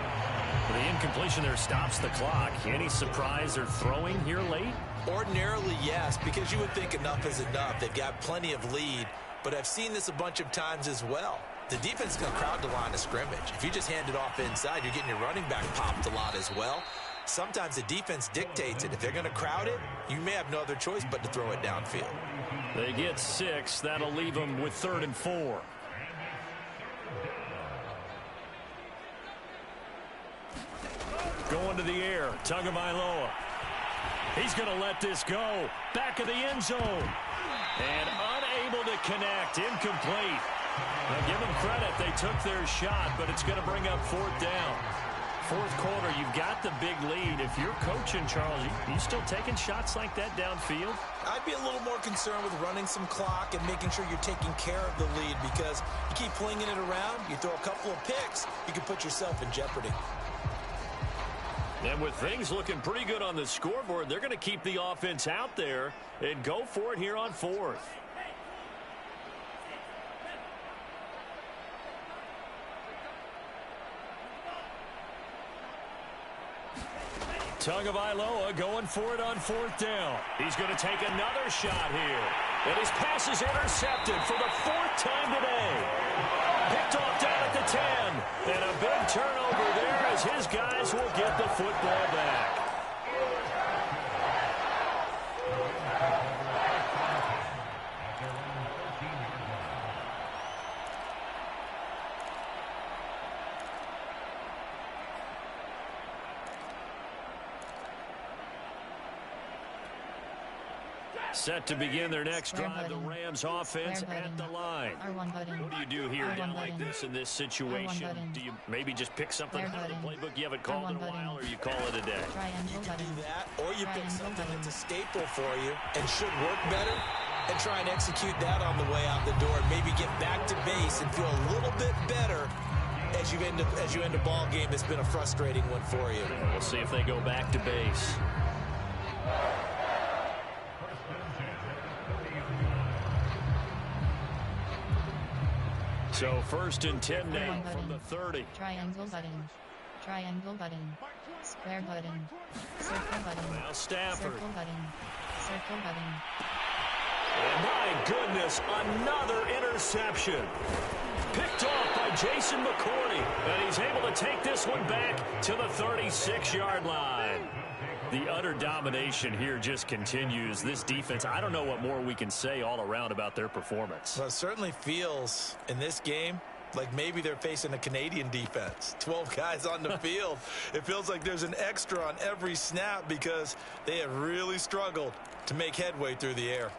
The incompletion there stops the clock. Any surprise they're throwing here late? Ordinarily, yes, because you would think enough is enough. They've got plenty of lead, but I've seen this a bunch of times as well. The defense is going to crowd the line of scrimmage. If you just hand it off inside, you're getting your running back popped a lot as well. Sometimes the defense dictates it. If they're going to crowd it, you may have no other choice but to throw it downfield. They get 6. That'll leave them with 3rd and 4. Going to the air. Tagovailoa. He's going to let this go. Back of the end zone. And unable to connect. Incomplete. Now, give them credit. They took their shot, but it's going to bring up fourth down. Fourth quarter, you've got the big lead. If you're coaching, Charles, you still taking shots like that downfield? I'd be a little more concerned with running some clock and making sure you're taking care of the lead, because you keep flinging it around, you throw a couple of picks, you can put yourself in jeopardy. And with things looking pretty good on the scoreboard, they're going to keep the offense out there and go for it here on fourth. Tagovailoa going for it on fourth down. He's going to take another shot here. And his pass is intercepted for the fourth time today. Picked off down at the 10. And a big turnover there as his guys will get the football back. Set to begin their next drive, the Rams offense at the line. What do you do here down like this in this situation? Do you maybe just pick something out of the playbook you haven't called in a while, or you call it a day? You can do that, or you pick something that's a staple for you and should work better, and try and execute that on the way out the door. Maybe get back to base and feel a little bit better as you end a ball game that's been a frustrating one for you. We'll see if they go back to base. So first and 10 now from the 30. Triangle button. Triangle button. Square button. Circle button. Now Stafford. Circle button. Circle button. And my goodness, another interception. Picked off by Jason McCourty. And he's able to take this one back to the 36-yard line. The utter domination here just continues. This defense, I don't know what more we can say all around about their performance. Well, it certainly feels in this game like maybe they're facing a Canadian defense. 12 guys on the field. It feels like there's an extra on every snap because they have really struggled to make headway through the air.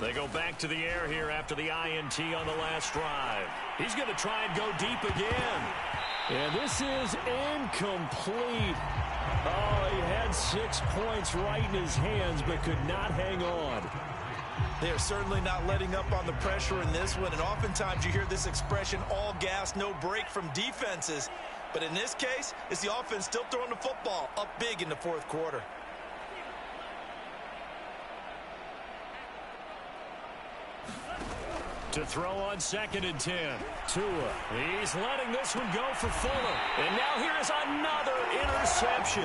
They go back to the air here after the INT on the last drive. He's going to try and go deep again. And this is incomplete. Oh, he had 6 points right in his hands but could not hang on. They are certainly not letting up on the pressure in this one. And oftentimes you hear this expression, all gas, no break from defenses. But in this case, it's the offense still throwing the football up big in the fourth quarter. To throw on second and 10. Tua. He's letting this one go for Fuller. And now here is another interception.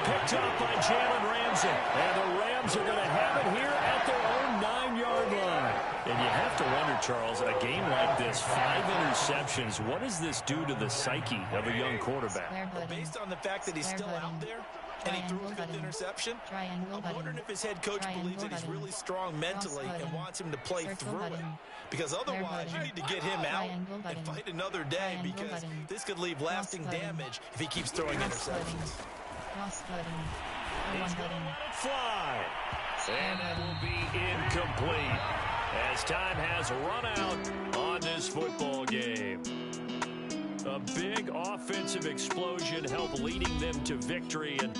Picked up by Jalen Ramsey. And the Rams are going to have it here at their own 9-yard line. And you have to wonder, Charles, a game like this, 5 interceptions, what does this do to the psyche of a young quarterback? Well, based on the fact that he's still out there, and he threw a good interception, I'm wondering if his head coach believes that he's really strong mentally and wants him to play through it. Because otherwise, you need to get him out and fight another day, because this could leave lasting damage if he keeps throwing interceptions. He's going to let it fly. And that will be incomplete as time has run out on this football game. A big offensive explosion helped leading them to victory, and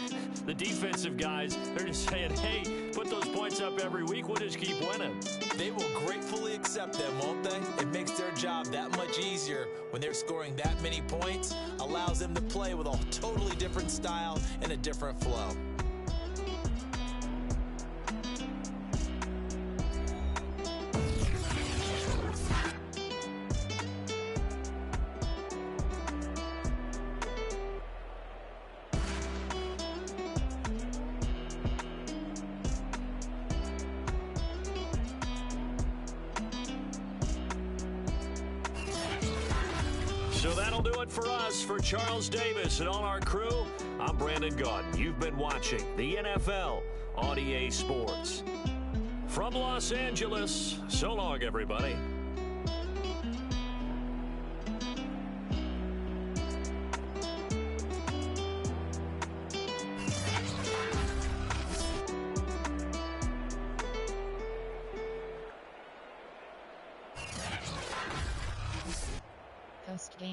the defensive guys, they're just saying, hey, put those points up every week, we'll just keep winning. They will gratefully accept them, won't they? It makes their job that much easier when they're scoring that many points, allows them to play with a totally different style and a different flow. So that'll do it for us. For Charles Davis and all our crew, I'm Brandon Gaudin. You've been watching the NFL on EA Sports. From Los Angeles, so long, everybody.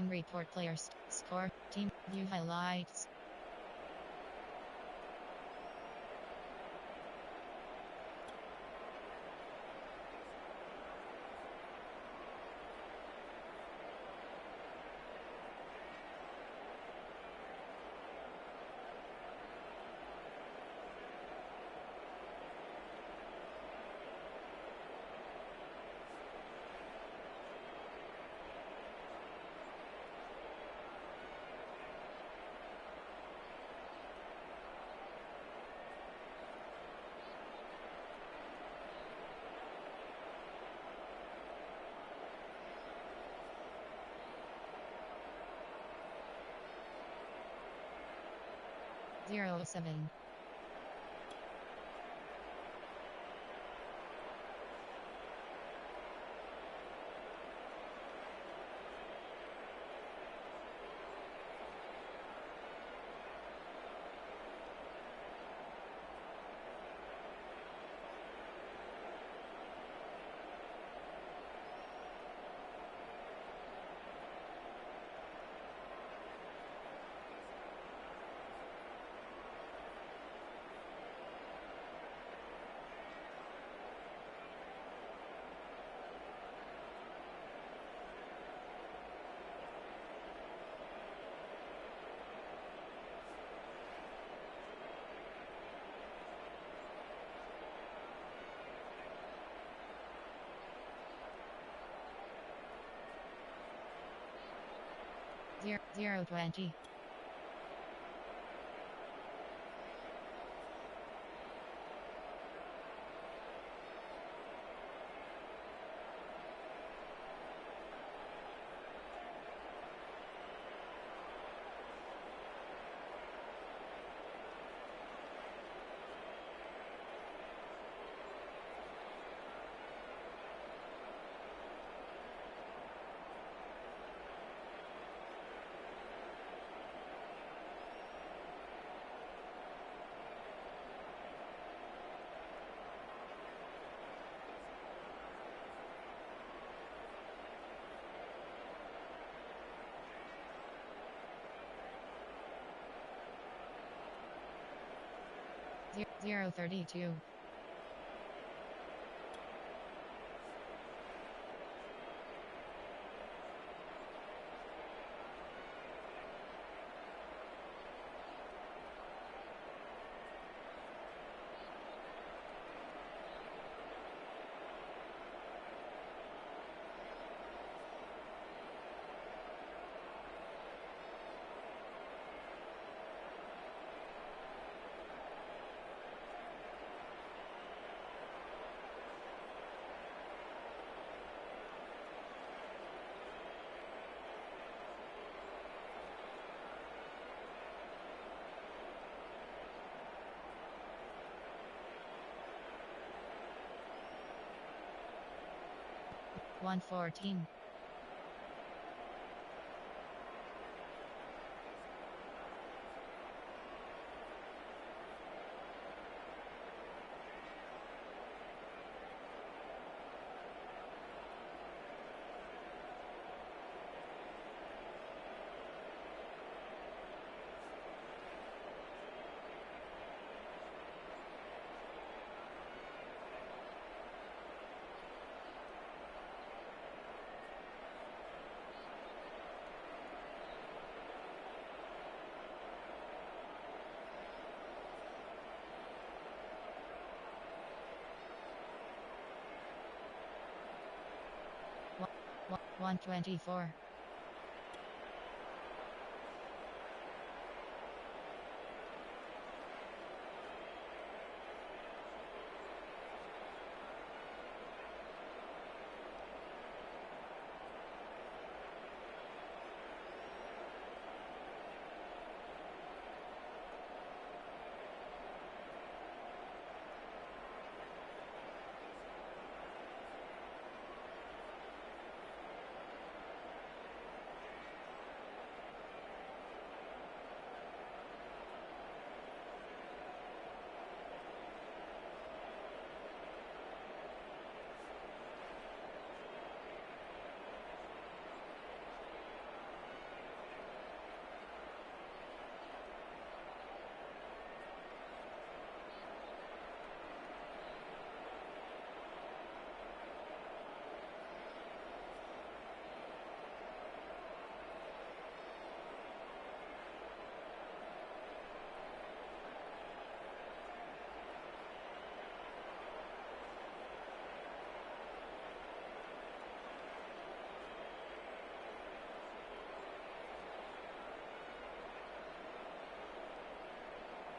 Game report players. Score. Team. View highlights. Zero 7. Zero 20. Zero 32. One 14. One 124.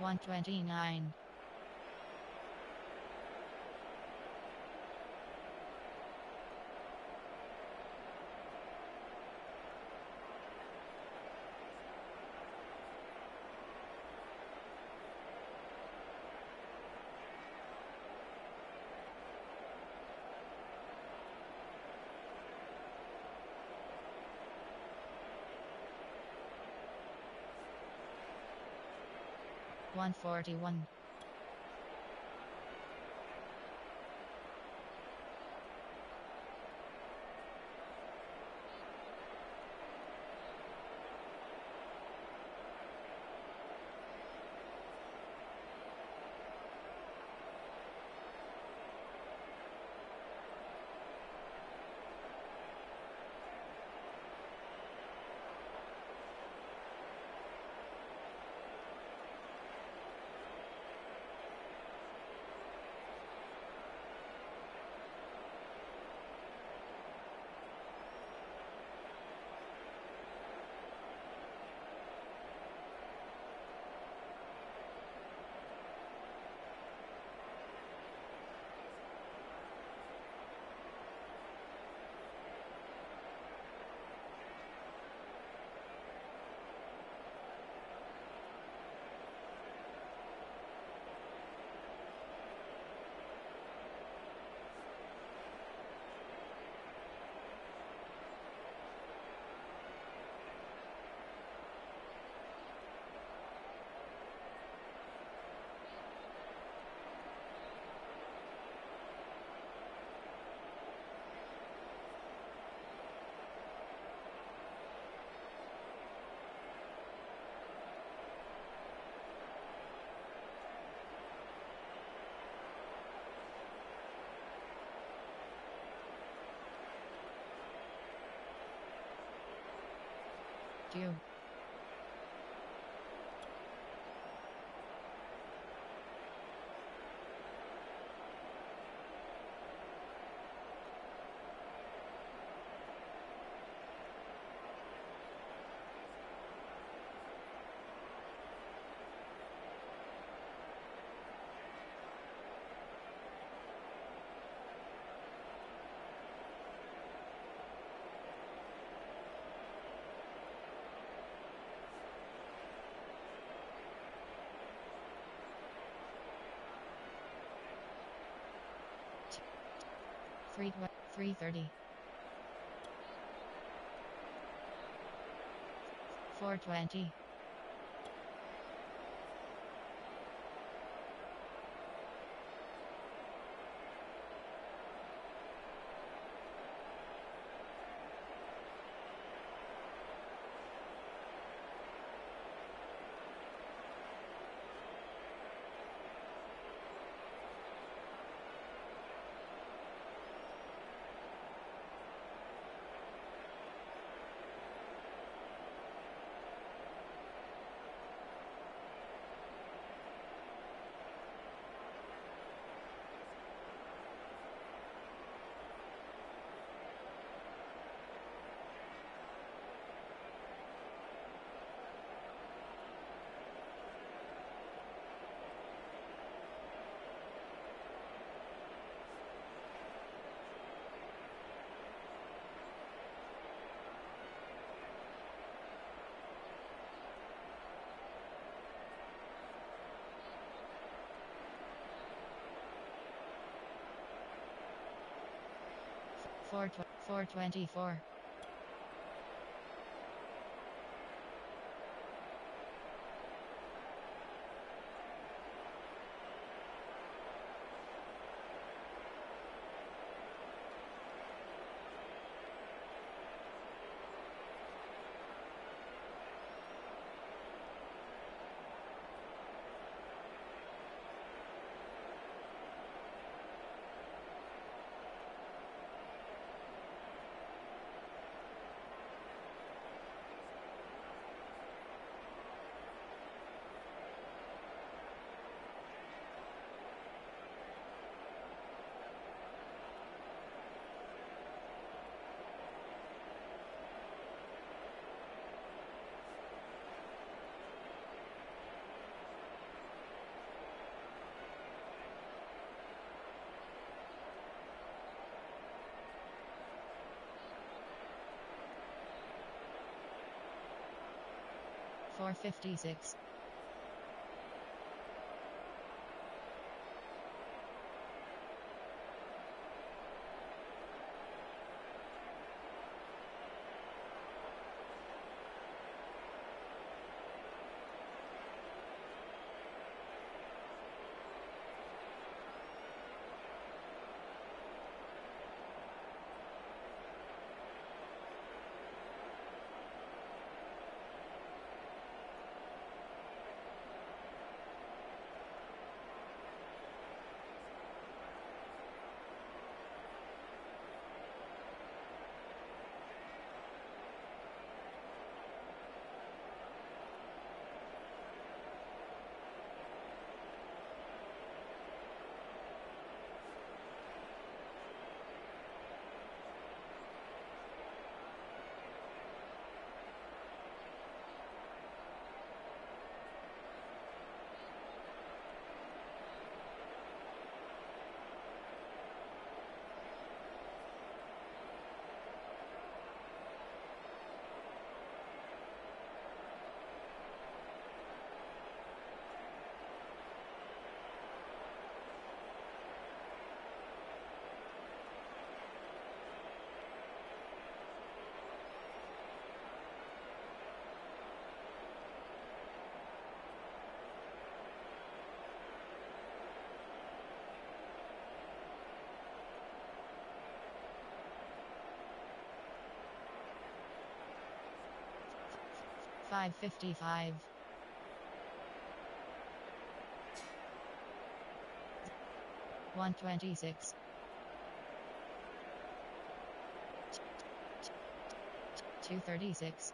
129. 141. 2. 330. 420. 424. 456. $5.55. $1.26. $2.36.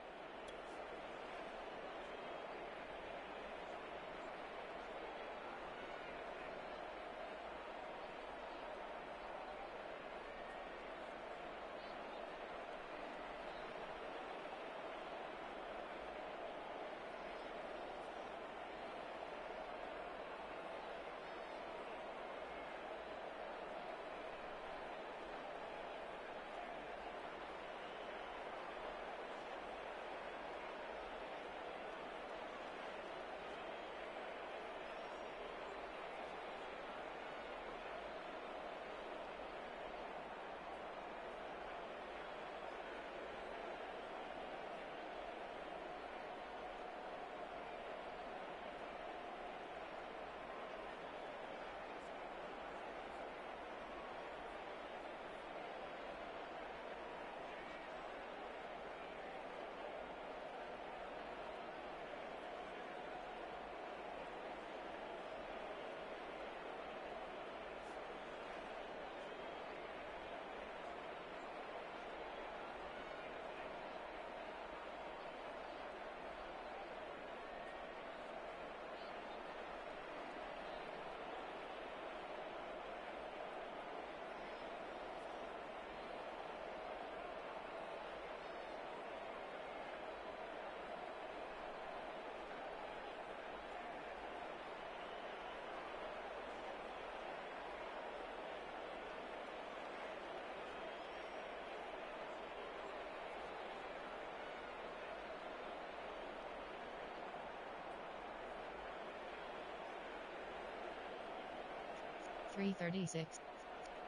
$3.36.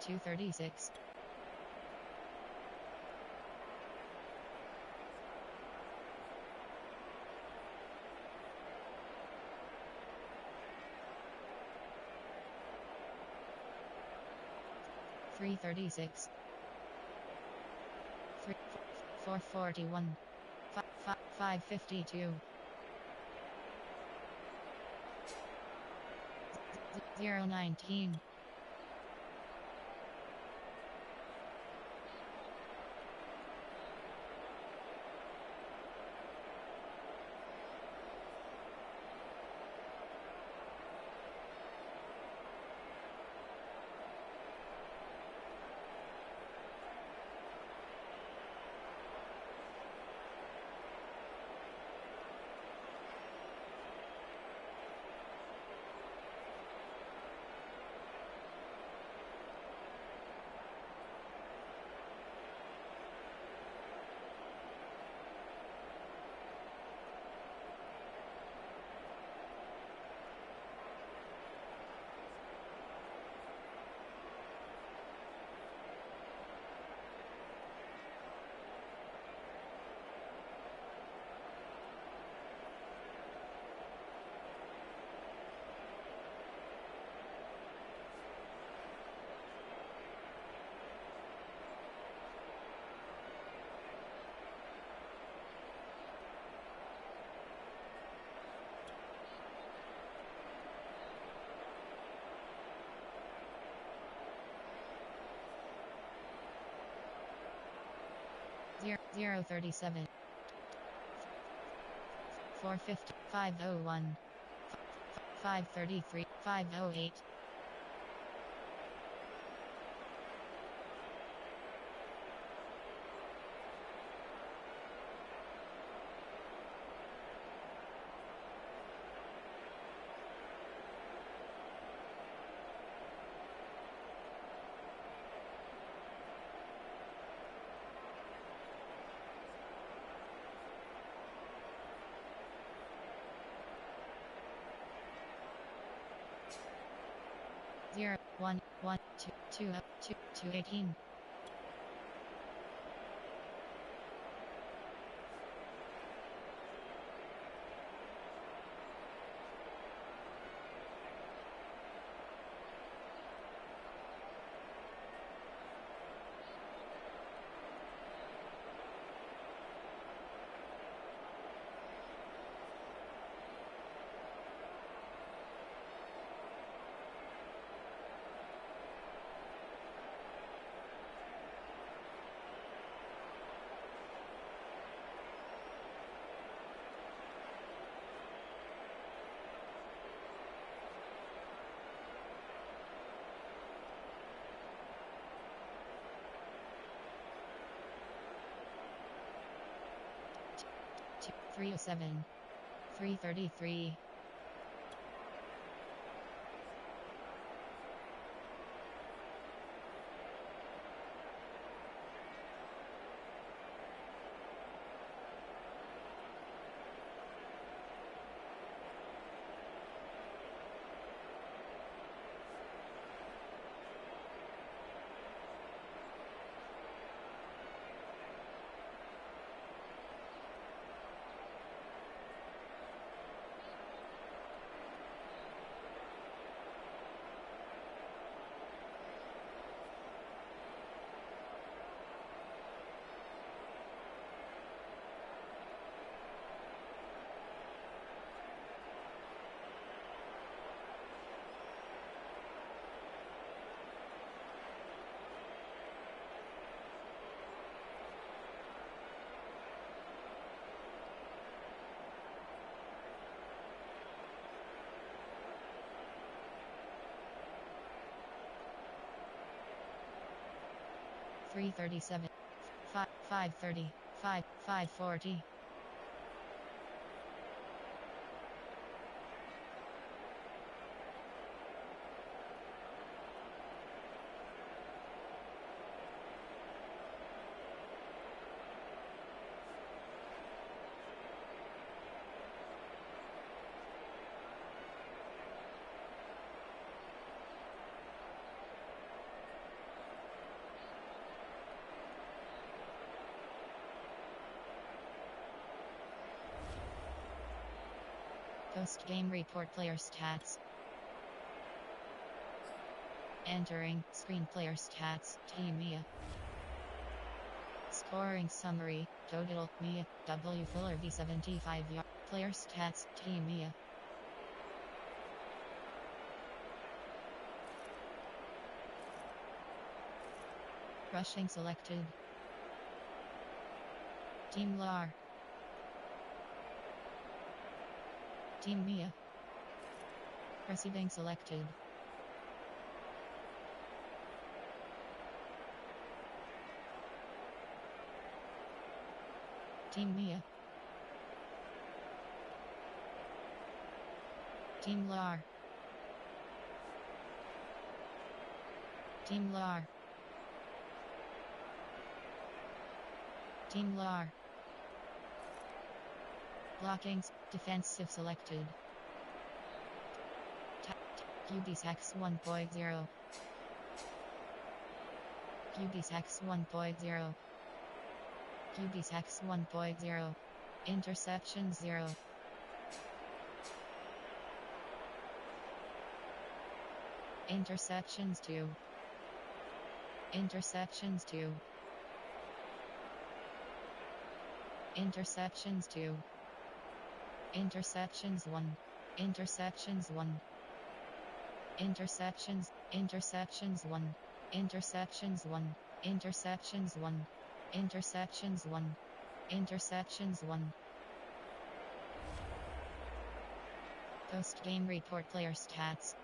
$2.36. $3.36. 441. 552. 019. 037 450 501 533 508 0 1 1 2 2 2 218 307 333 337 530 540 Post-game report player stats. Entering screen player stats. Team Mia. Scoring summary. Total Mia. W. Fuller v 75 yard. Player stats. Team Mia. Rushing selected. Team Lar. Team Mia. Receiving selected. Team Mia. Team Lar. Team Lar. Team Lar. Blockings, defensive selected. QBSX 1.0. QBSX 1.0. QBSX 1.0. Interceptions 0. Interceptions 2. Interceptions 2. Interceptions 2. Interceptions 1. Interceptions 1. Interceptions 1. Interceptions 1. Interceptions 1. Interceptions 1. Interceptions 1. Post-game report player stats.